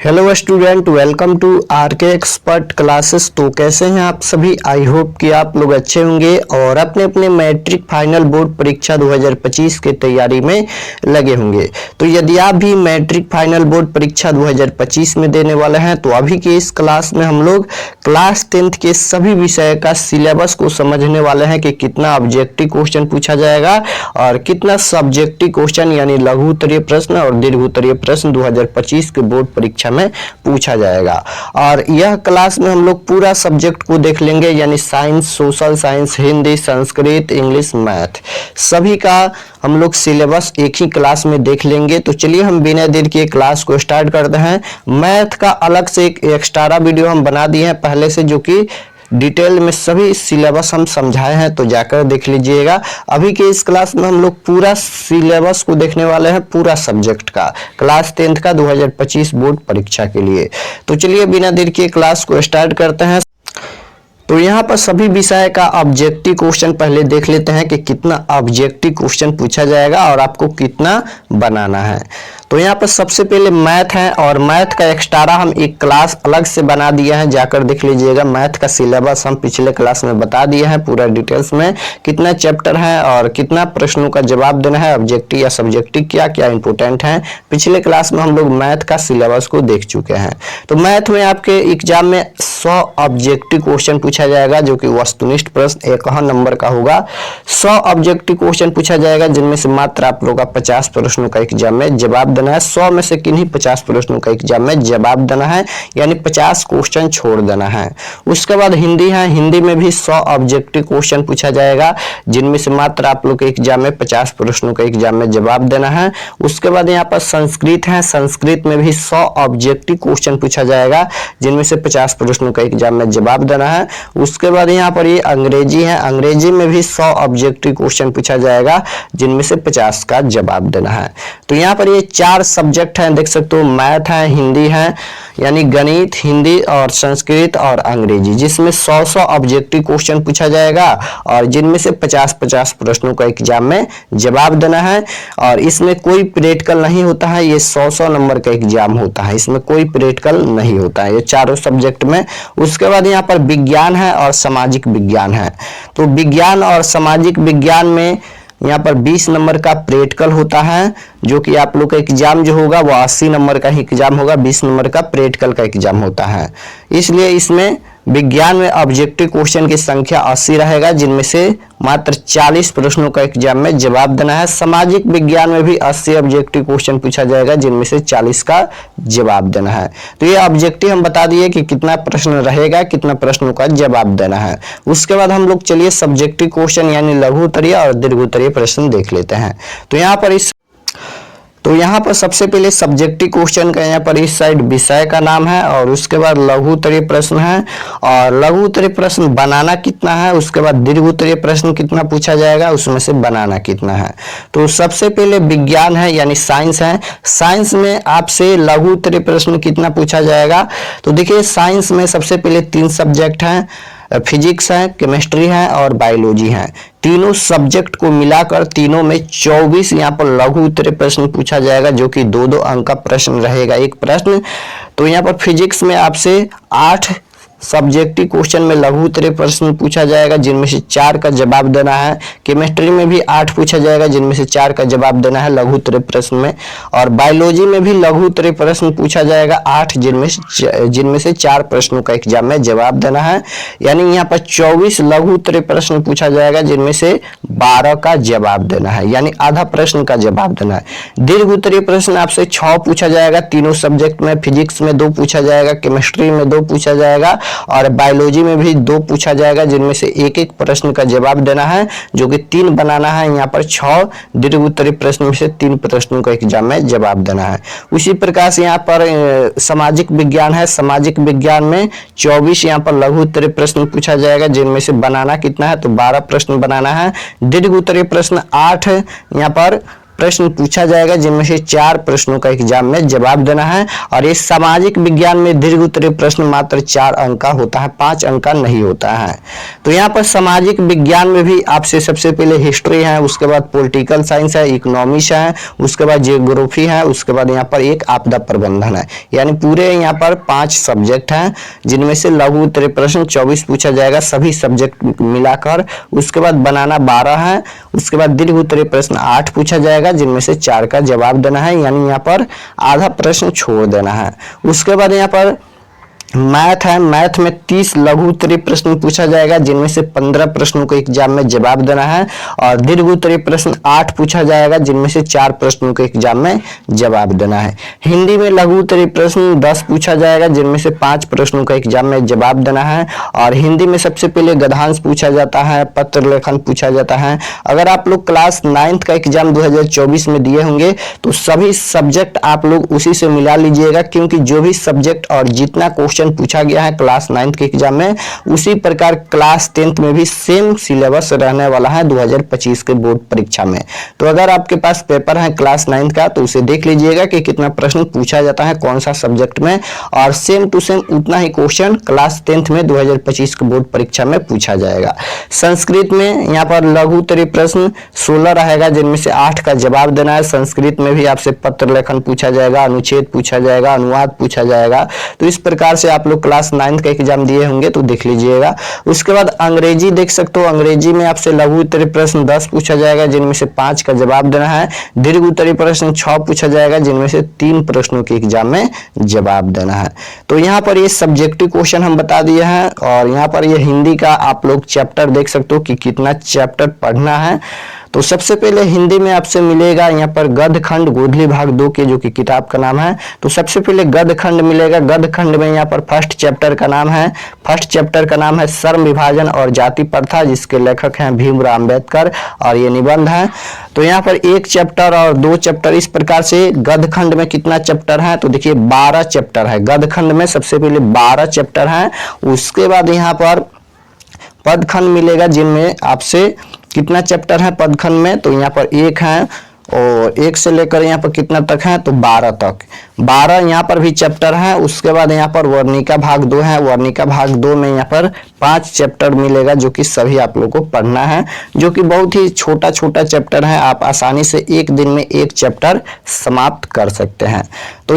Hello student, welcome to RK expert classes. तो कैसे हैं आप सभी? आई होप कि आप लोग अच्छे होंगे और अपने अपने मैट्रिक फाइनल बोर्ड परीक्षा 2025 के तैयारी में लगे होंगे। तो यदि आप भी मैट्रिक फाइनल बोर्ड परीक्षा 2025 में देने वाले हैं तो अभी के इस क्लास में हम लोग क्लास 10th के सभी विषय का सिलेबस को समझने वाले हैं कि कितना ऑब्जेक्टिव क्वेश्चन पूछा जाएगा और कितना सब्जेक्टिव क्वेश्चन यानी लघु उत्तरीय प्रश्न और दीर्घ उत्तरीय प्रश्न 2025 के बोर्ड परीक्षा में पूछा जाएगा। और यह क्लास में हम लोग पूरा सब्जेक्ट को देख लेंगे यानी science, social science, Hindi, Sanskrit, English, math, सभी का हम लोग सिलेबस एक ही क्लास में देख लेंगे। तो चलिए हम बिना देर के क्लास को स्टार्ट करते हैं। मैथ का अलग से एक एक्स्ट्रा वीडियो हम बना दिए हैं पहले से, जो कि डिटेल में सभी सिलेबस हम समझाए हैं, तो जाकर देख लीजिएगा। अभी के इस क्लास में हम लोग पूरा सिलेबस को देखने वाले हैं, पूरा सब्जेक्ट का, क्लास 10th का 2025 बोर्ड परीक्षा के लिए। तो चलिए बिना देर के क्लास को स्टार्ट करते हैं। तो यहाँ पर सभी विषय का ऑब्जेक्टिव क्वेश्चन पहले देख लेते हैं कि कितना ऑब्जेक्टिव क्वेश्चन पूछा जाएगा और आपको कितना बनाना है। तो यहाँ पर सबसे पहले मैथ है और मैथ का एक्स्ट्रा हम एक क्लास अलग से बना दिया है, जाकर देख लीजिएगा। मैथ का सिलेबस हम पिछले क्लास में बता दिए हैं पूरा डिटेल्स में, कितना चैप्टर है और कितना प्रश्नों का जवाब देना है, ऑब्जेक्टिव या सब्जेक्टिव क्या क्या इंपोर्टेंट है। पिछले क्लास में हम लोग मैथ का सिलेबस को देख चुके हैं। तो मैथ में आपके एग्जाम में 100 ऑब्जेक्टिव क्वेश्चन पूछा जाएगा, जो कि वस्तुनिष्ठ प्रश्न 1 नंबर का होगा। 100 ऑब्जेक्टिव क्वेश्चन पूछा जाएगा, जिनमें से मात्र आप लोगों का 50 प्रश्नों का एग्जाम में जवाब देना है। 100 में से किन्हीं 50 प्रश्नों का एग्जाम में जवाब देना है, यानी 50 क्वेश्चन छोड़ देना है। उसके बाद हिंदी है, हिंदी में भी 100 ऑब्जेक्टिव क्वेश्चन पूछा जाएगा, जिनमें से मात्र आप लोग के एग्जाम में 50 प्रश्नों का एग्जाम में जवाब देना है। उसके बाद यहाँ पर संस्कृत है, संस्कृत में भी 100 ऑब्जेक्टिव क्वेश्चन पूछा जाएगा, जिनमें से 50 प्रश्नों का एग्जाम में जवाब देना है। उसके बाद यहाँ पर ये अंग्रेजी है, अंग्रेजी में भी 100 ऑब्जेक्टिव क्वेश्चन पूछा जाएगा, जिनमें से 50 का जवाब देना है। तो यहाँ पर ये 4 सब्जेक्ट हैं, देख सकते हो, मैथ है, हिंदी है यानी गणित, हिंदी और संस्कृत और अंग्रेजी, जिसमें 100 ऑब्जेक्टिव क्वेश्चन पूछा जाएगा और जिनमें से 50 प्रश्नों का एग्जाम में जवाब देना है। और इसमें कोई प्रैक्टिकल नहीं होता है, ये 100 नंबर का एग्जाम होता है, इसमें कोई प्रैक्टिकल नहीं होता है ये चारों सब्जेक्ट में। उसके बाद यहाँ पर विज्ञान है और सामाजिक विज्ञान है। तो विज्ञान और सामाजिक विज्ञान में यहाँ पर 20 नंबर का प्रैक्टिकल होता है, जो कि आप लोग का एग्जाम जो होगा वो 80 नंबर का ही एग्जाम होगा, 20 नंबर का प्रैक्टिकल का एग्जाम होता है। इसलिए इसमें विज्ञान में ऑब्जेक्टिव क्वेश्चन की संख्या 80 रहेगा, जिनमें से मात्र 40 प्रश्नों का एग्जाम में जवाब देना है। सामाजिक विज्ञान में भी 80 ऑब्जेक्टिव क्वेश्चन पूछा जाएगा, जिनमें से 40 का जवाब देना है। तो ये ऑब्जेक्टिव हम बता दिए कि कितना प्रश्न रहेगा, कितना प्रश्नों का जवाब देना है। उसके बाद हम लोग चलिए सब्जेक्टिव क्वेश्चन यानी लघु उत्तरीय और दीर्घ उत्तरीय प्रश्न देख लेते हैं। तो यहाँ पर सबसे पहले सब्जेक्टिव क्वेश्चन का यहाँ पर इस साइड विषय का नाम है और उसके बाद लघु उत्तरीय प्रश्न है और लघु उत्तरीय प्रश्न बनाना कितना है, उसके बाद दीर्घ उत्तरीय प्रश्न कितना पूछा जाएगा, उसमें से बनाना कितना है। तो सबसे पहले विज्ञान है यानी साइंस है, साइंस में आपसे लघु उत्तरीय प्रश्न कितना पूछा जाएगा। तो देखिए साइंस में सबसे पहले 3 सब्जेक्ट हैं, फिजिक्स है, केमिस्ट्री है और बायोलॉजी है। तीनों सब्जेक्ट को मिलाकर तीनों में 24 यहाँ पर लघु उत्तरीय प्रश्न पूछा जाएगा, जो कि 2-2 अंक का प्रश्न रहेगा एक प्रश्न। तो यहाँ पर फिजिक्स में आपसे 8 सब्जेक्टिव क्वेश्चन में लघु उत्तरीय प्रश्न पूछा जाएगा, जिनमें से 4 का जवाब देना है। केमिस्ट्री में भी 8 पूछा जाएगा, जिनमें से 4 का जवाब देना है लघु उत्तरीय प्रश्न में। और बायोलॉजी में भी लघु उत्तरीय प्रश्न पूछा जाएगा 8, जिनमें से 4 प्रश्नों का एग्जाम में जवाब देना है। यानी यहाँ पर 24 लघु उत्तरीय प्रश्न पूछा जाएगा, जिनमें से 12 का जवाब देना है, यानी आधा प्रश्न का जवाब देना है। दीर्घ उत्तरीय प्रश्न आपसे 6 पूछा जाएगा, तीनों सब्जेक्ट में। फिजिक्स में 2 पूछा जाएगा, केमिस्ट्री में 2 पूछा जाएगा और बायोलॉजी में भी 2 पूछा जाएगा, जिनमें से एक प्रश्न का जवाब देना है, जो कि 3 बनाना है। यहाँ पर 6 दीर्घ उत्तरीय प्रश्न में से 3 प्रश्नों का एग्जाम में जवाब देना है। उसी प्रकार से यहाँ पर सामाजिक विज्ञान है, सामाजिक विज्ञान में 24 यहाँ पर लघु उत्तरीय प्रश्न पूछा जाएगा, जिनमें से बनाना कितना है, तो 12 प्रश्न बनाना है। दीर्घ उत्तरीय प्रश्न 8 यहाँ पर प्रश्न पूछा जाएगा, जिनमें से 4 प्रश्नों का एग्जाम में जवाब देना है। और ये सामाजिक विज्ञान में दीर्घ उत्तरीय प्रश्न मात्र 4 अंक का होता है, 5 अंक का नहीं होता है। तो यहाँ पर सामाजिक विज्ञान में भी आपसे सबसे पहले हिस्ट्री है, उसके बाद पॉलिटिकल साइंस है, इकोनॉमिक्स है, उसके बाद जियोग्राफी है, उसके बाद यहाँ पर एक आपदा प्रबंधन है। यानी पूरे यहाँ पर 5 सब्जेक्ट हैं, जिनमें से लघु उत्तरीय प्रश्न 24 पूछा जाएगा सभी सब्जेक्ट मिलाकर। उसके बाद बनाना 12 है, उसके बाद दीर्घ उत्तरीय प्रश्न 8 पूछा जाएगा, जिनमें से 4 का जवाब देना है, यानी यहाँ पर आधा प्रश्न छोड़ देना है। उसके बाद यहाँ पर मैथ है, मैथ में 30 लघु उत्तरीय प्रश्न पूछा जाएगा, जिनमें से 15 प्रश्नों को एग्जाम में जवाब देना है। और दीर्घ उत्तरीय प्रश्न 8 पूछा जाएगा, जिनमें से 4 प्रश्नों को एग्जाम में जवाब देना है। हिंदी में लघु उत्तरीय प्रश्न 10 पूछा जाएगा, जिनमें से 5 प्रश्नों का एग्जाम में जवाब देना है। और हिंदी में सबसे पहले गद्यांश पूछा जाता है, पत्र लेखन पूछा जाता है। अगर आप लोग क्लास 9th का एग्जाम 2024 में दिए होंगे तो सभी सब्जेक्ट आप लोग उसी से मिला लीजिएगा, क्योंकि जो भी सब्जेक्ट और जितना क्वेश्चन पूछा गया है क्लास 9th के एग्जाम में, उसी प्रकार क्लास 10th में भी सेम सिलेबस रहने वाला है 2025 के बोर्ड परीक्षा में। तो अगर आपके पास पेपर है क्लास 9th का तो उसे देख लीजिएगा कि कितना प्रश्न पूछा जाता है कौन सा सब्जेक्ट में, और सेम टू सेम उतना ही क्वेश्चन क्लास 10th में 2025 के बोर्ड परीक्षा में पूछा जाएगा। संस्कृत में यहाँ पर लघु उत्तरीय प्रश्न 16 रहेगा, जिनमें से 8 का जवाब देना है। संस्कृत में भी आपसे पत्र लेखन पूछा जाएगा, अनुच्छेद पूछा जाएगा, अनुवाद पूछा जाएगा। तो इस प्रकार से आप लोग क्लास 9th का एग्जाम दिए होंगे तो देख लीजिएगा। उसके बाद अंग्रेजी देख सकते हो, अंग्रेजी में आपसे लघु उत्तरीय प्रश्न 10 पूछा जाएगा, जिनमें से 5 का जवाब देना है। दीर्घ उत्तरीय प्रश्न 6 पूछा जाएगा, जिनमें से 3 प्रश्नों के एग्जाम में जवाब देना है। तो यहाँ पर ये सब्जेक्टिव क्वेश्चन हम बता दिए हैं। और यहाँ पर ये हिंदी का आप लोग चैप्टर देख सकते हो कि कितना चैप्टर पढ़ना है। तो सबसे पहले हिंदी में आपसे मिलेगा यहाँ पर गद्य खंड गोधली भाग 2 के, जो कि किताब का नाम है। तो सबसे पहले गद्य खंड मिलेगा। गद्य खंड में यहाँ पर फर्स्ट चैप्टर का नाम है श्रम विभाजन और जाति प्रथा, जिसके लेखक हैं भीमराव अंबेडकर, और ये निबंध है। तो यहाँ पर 1 चैप्टर और 2 चैप्टर, इस प्रकार से गद्य खंड में कितना चैप्टर है तो देखिए 12 चैप्टर है। गद्य खंड में सबसे पहले 12 चैप्टर है। उसके बाद यहाँ पर पद खंड मिलेगा, जिनमें आपसे कितना चैप्टर है पद खंड में, तो यहाँ पर 1 है, और 1 से लेकर यहाँ पर कितना तक है तो 12 तक, 12 यहाँ पर भी चैप्टर है। उसके बाद यहाँ पर वर्णिका भाग 2 है। वर्णिका भाग 2 में यहाँ पर 5 चैप्टर मिलेगा, जो कि सभी आप लोगों को पढ़ना है, जो कि बहुत ही छोटा छोटा चैप्टर है। आप आसानी से एक दिन में 1 चैप्टर समाप्त कर सकते हैं। तो